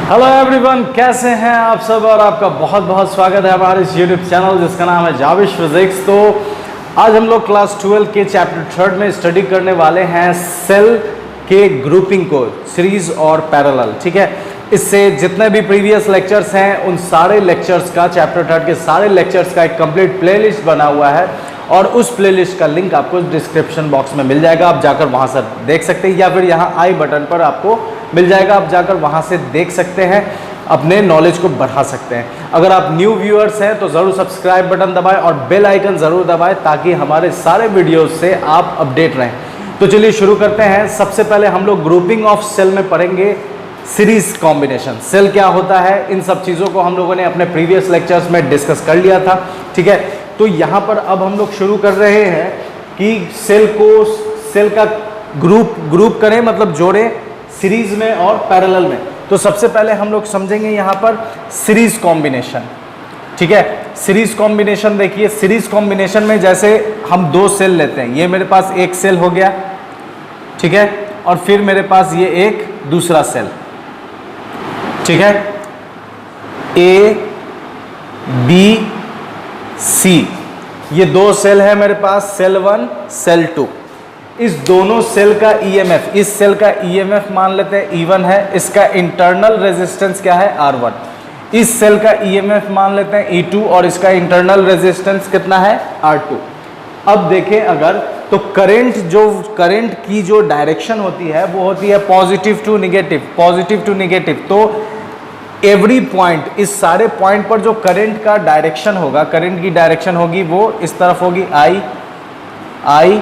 Hello everyone, कैसे हैं आप सब और आपका बहुत बहुत स्वागत है हमारे इस यूट्यूब चैनल जिसका नाम है जाविश फिजिक्स। तो आज हम लोग क्लास 12 के चैप्टर 3 में स्टडी करने वाले हैं सेल के ग्रुपिंग को, सीरीज और पैरेलल। ठीक है, इससे जितने भी प्रीवियस लेक्चर्स हैं उन सारे लेक्चर्स का, चैप्टर 3 के सारे लेक्चर्स का एक कंप्लीट प्लेलिस्ट बना हुआ है और उस प्लेलिस्ट का लिंक आपको डिस्क्रिप्शन बॉक्स में मिल जाएगा। आप जाकर वहां से देख सकते हैं या फिर यहाँ आई बटन पर आपको मिल जाएगा, आप जाकर वहां से देख सकते हैं, अपने नॉलेज को बढ़ा सकते हैं। अगर आप न्यू व्यूअर्स हैं तो ज़रूर सब्सक्राइब बटन दबाएं और बेल आइकन ज़रूर दबाएं ताकि हमारे सारे वीडियोस से आप अपडेट रहें। तो चलिए शुरू करते हैं। सबसे पहले हम लोग ग्रुपिंग ऑफ सेल में पढ़ेंगे सीरीज कॉम्बिनेशन। सेल क्या होता है, इन सब चीज़ों को हम लोगों ने अपने प्रीवियस लेक्चर्स में डिस्कस कर लिया था। ठीक है, तो यहाँ पर अब हम लोग शुरू कर रहे हैं कि सेल का ग्रुप करें, मतलब जोड़ें सीरीज में और पैरेलल में। तो सबसे पहले हम लोग समझेंगे यहाँ पर सीरीज कॉम्बिनेशन। ठीक है, सीरीज कॉम्बिनेशन देखिए, सीरीज कॉम्बिनेशन में जैसे हम दो सेल लेते हैं, ये मेरे पास एक सेल हो गया, ठीक है, और फिर मेरे पास ये एक दूसरा सेल, ठीक है, ए बी सी, ये दो सेल है मेरे पास, सेल 1 सेल 2। इस दोनों सेल का ईएमएफ, इस सेल का ईएमएफ मान लेते हैं E1 है, इसका इंटरनल रेजिस्टेंस क्या है R1। इस सेल का ईएमएफ मान लेते हैं E2 और इसका इंटरनल रेजिस्टेंस कितना है R2। अब देखें अगर, तो करंट की जो डायरेक्शन होती है वो होती है positive to negative, positive to negative. तो एवरी पॉइंट, इस सारे पॉइंट पर जो करंट का डायरेक्शन होगा, करंट की डायरेक्शन होगी वो इस तरफ होगी I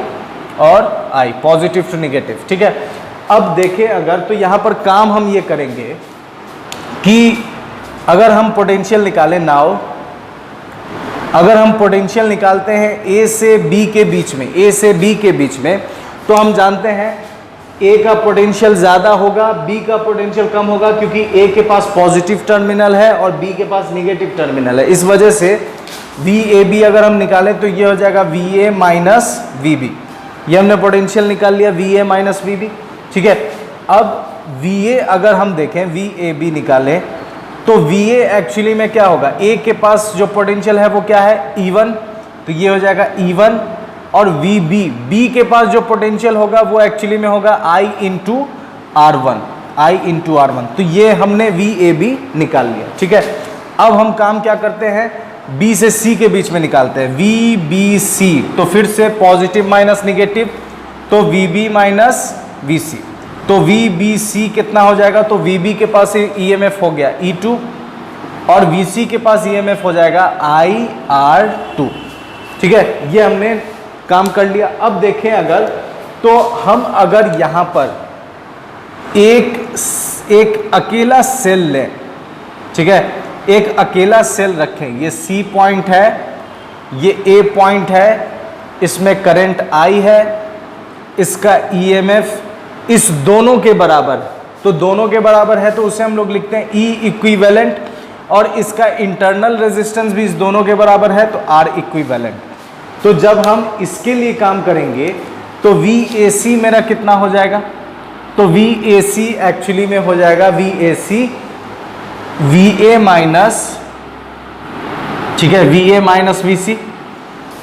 और I, पॉजिटिव टू निगेटिव। ठीक है, अब देखें अगर, तो यहां पर काम हम ये करेंगे कि अगर हम पोटेंशियल निकालें नाउ, अगर हम पोटेंशियल निकालते हैं A से B के बीच में, A से B के बीच में, तो हम जानते हैं A का पोटेंशियल ज़्यादा होगा, B का पोटेंशियल कम होगा, क्योंकि A के पास पॉजिटिव टर्मिनल है और B के पास निगेटिव टर्मिनल है। इस वजह से VAB अगर हम निकालें तो ये हो जाएगा VA माइनस VB। ये हमने पोटेंशियल निकाल लिया, VA माइनस VB। ठीक है, अब VA अगर हम देखें, VAB निकालें तो VA एक्चुअली में क्या होगा, A के पास जो पोटेंशियल है वो क्या है E1, तो ये हो जाएगा E1, और VB, B के पास जो पोटेंशियल होगा वो एक्चुअली में होगा I into R1, I into R1। तो ये हमने VAB निकाल लिया। ठीक है, अब हम काम क्या करते हैं, B से C के बीच में निकालते हैं, VBC, तो फिर से पॉजिटिव माइनस निगेटिव, तो VB माइनस VC, तो VBC कितना हो जाएगा, तो VB के पास EMF हो गया E2 और VC के पास EMF हो जाएगा IR2। ठीक है, ये हमने काम कर लिया। अब देखें अगर, तो हम अगर यहाँ पर एक अकेला सेल लें, ठीक है, एक अकेला सेल रखें, ये C पॉइंट है, ये A पॉइंट है, इसमें करंट I है, इसका EMF इस दोनों के बराबर, तो दोनों के बराबर है तो उसे हम लोग लिखते हैं E इक्विवेलेंट, और इसका इंटरनल रेजिस्टेंस भी इस दोनों के बराबर है तो R इक्विवेलेंट। तो जब हम इसके लिए काम करेंगे तो VAC मेरा कितना हो जाएगा, तो VAC एक्चुअली में हो जाएगा VAC VA माइनस, ठीक है, VA माइनस VC,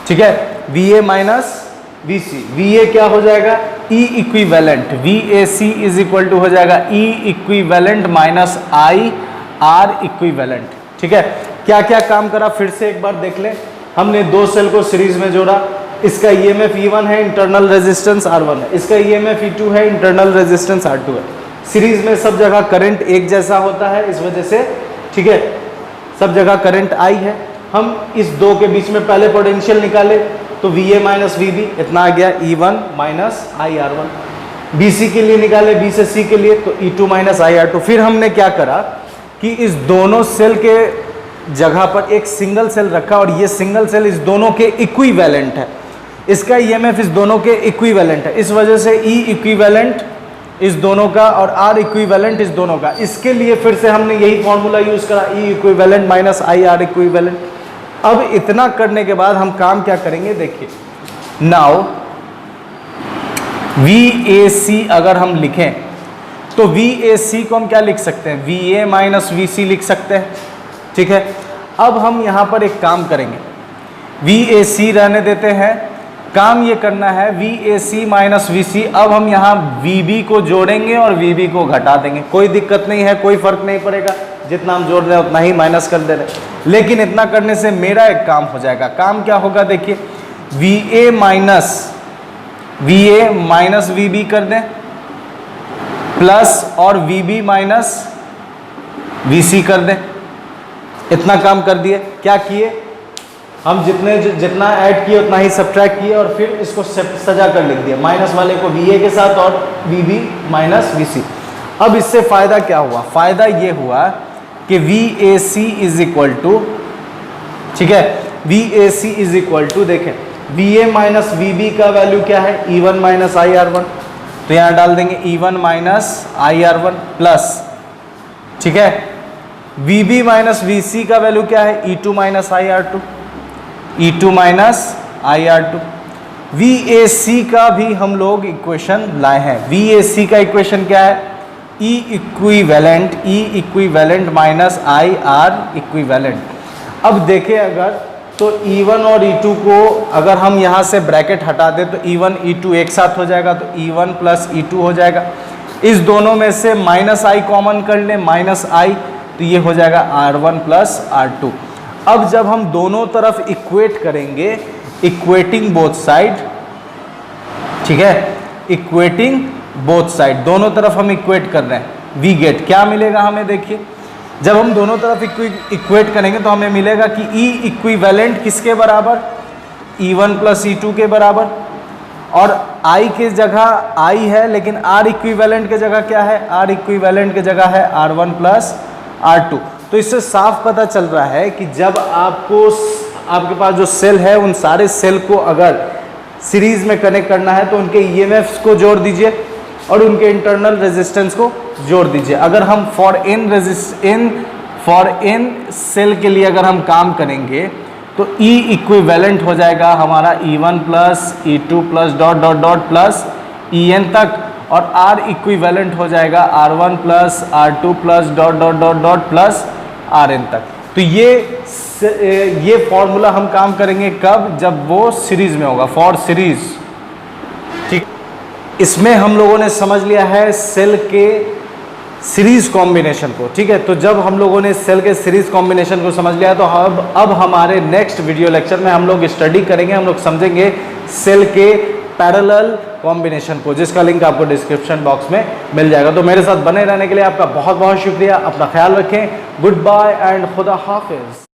ठीक है, VA माइनस VC, VA क्या हो जाएगा E equivalent, VAC is equal to हो जाएगा E equivalent minus I R equivalent. ठीक है, क्या क्या काम करा फिर से एक बार देख लें। हमने दो सेल को सीरीज में जोड़ा, इसका EMF E1 है, इंटरनल रेजिस्टेंस R1 है, इसका EMF E2 है, इंटरनल रेजिस्टेंस R2 है। सीरीज में सब जगह करंट एक जैसा होता है, इस वजह से, ठीक है, सब जगह करंट I है। हम इस दो के बीच में पहले पोटेंशियल निकाले तो VA माइनस VB इतना आ गया E1 माइनस IR1। BC के लिए निकाले, B से C के लिए, तो E2 माइनस IR2। फिर हमने क्या करा कि इस दोनों सेल के जगह पर एक सिंगल सेल रखा और ये सिंगल सेल इस दोनों के इक्विवेलेंट है, इसका EMF इस दोनों के इक्विवेलेंट है, इस वजह से E इक्विवेलेंट इस दोनों का और R इक्विवेलेंट इस दोनों का। इसके लिए फिर से हमने यही फॉर्मूला यूज करा, E equivalent minus IR equivalent. अब इतना करने के बाद हम काम क्या करेंगे, देखिए नाउ VAC अगर हम लिखें तो VAC को हम क्या लिख सकते हैं, VA माइनस VC लिख सकते हैं। ठीक है, अब हम यहाँ पर एक काम करेंगे, VAC रहने देते हैं, काम ये करना है VAC माइनस VC। अब हम यहाँ VB को जोड़ेंगे और VB को घटा देंगे, कोई दिक्कत नहीं है, कोई फर्क नहीं पड़ेगा, जितना हम जोड़ रहे हैं उतना ही माइनस कर दे रहे हैं। लेकिन इतना करने से मेरा एक काम हो जाएगा, काम क्या होगा देखिए, VA माइनस VB कर दें प्लस और VB माइनस VC कर दें। इतना काम कर दिए, क्या किए हम, जितना ऐड किए उतना ही सब्ट्रैक्ट किए और फिर इसको सजा कर लिख दिया, माइनस वाले को VA के साथ और VB माइनस VC। अब इससे फायदा क्या हुआ, फायदा ये हुआ कि VAC इज इक्वल टू, ठीक है, VAC इज इक्वल टू, देखें VA माइनस VB का वैल्यू क्या है, E1 माइनस IR1, तो यहां डाल देंगे E1 माइनस IR1 प्लस, ठीक है, VB माइनस VC का वैल्यू क्या है, E2 minus IR2, E2 minus IR2। VAC का भी हम लोग इक्वेशन लाए हैं, VAC का इक्वेशन क्या है, E equivalent minus IR equivalent. अब देखें अगर तो E1 और E2 को अगर हम यहाँ से ब्रैकेट हटा दें तो E1 E2 एक साथ हो जाएगा, तो E1 प्लस E2 हो जाएगा। इस दोनों में से माइनस I कॉमन कर लें, माइनस I, तो ये हो जाएगा R1 प्लस R2। अब जब हम दोनों तरफ इक्वेट करेंगे, इक्वेटिंग बोथ साइड, ठीक है, इक्वेटिंग बोथ साइड, दोनों तरफ हम इक्वेट कर रहे हैं, वी गेट क्या मिलेगा हमें, देखिए जब हम दोनों तरफ इक्वेट करेंगे तो हमें मिलेगा कि E इक्विवेलेंट किसके बराबर, E1 प्लस E2 के बराबर, और I की जगह I है लेकिन R इक्विवेलेंट की जगह क्या है, R इक्विवेलेंट की जगह है R1 प्लस R2। तो इससे साफ पता चल रहा है कि जब आपके पास जो सेल है उन सारे सेल को अगर सीरीज में कनेक्ट करना है तो उनके EMFs को जोड़ दीजिए और उनके इंटरनल रेजिस्टेंस को जोड़ दीजिए। अगर हम फॉर n सेल के लिए अगर हम काम करेंगे तो E इक्विवेलेंट हो जाएगा हमारा E1 plus E2 plus dot dot dot plus En तक, और R इक्विवेलेंट हो जाएगा R1 plus R2 plus dot dot dot dot plus Rn तक। तो ये फॉर्मूला हम काम करेंगे कब, जब वो सीरीज में होगा, फॉर सीरीज। ठीक, इसमें हम लोगों ने समझ लिया है सेल के सीरीज कॉम्बिनेशन को। ठीक है, तो जब हम लोगों ने सेल के सीरीज कॉम्बिनेशन को समझ लिया तो अब हमारे नेक्स्ट वीडियो लेक्चर में हम लोग स्टडी करेंगे, हम लोग समझेंगे सेल के पैरेलल कॉम्बिनेशन को, जिसका लिंक आपको डिस्क्रिप्शन बॉक्स में मिल जाएगा। तो मेरे साथ बने रहने के लिए आपका बहुत बहुत शुक्रिया, अपना ख्याल रखें, गुड बाय एंड खुदा हाफिज।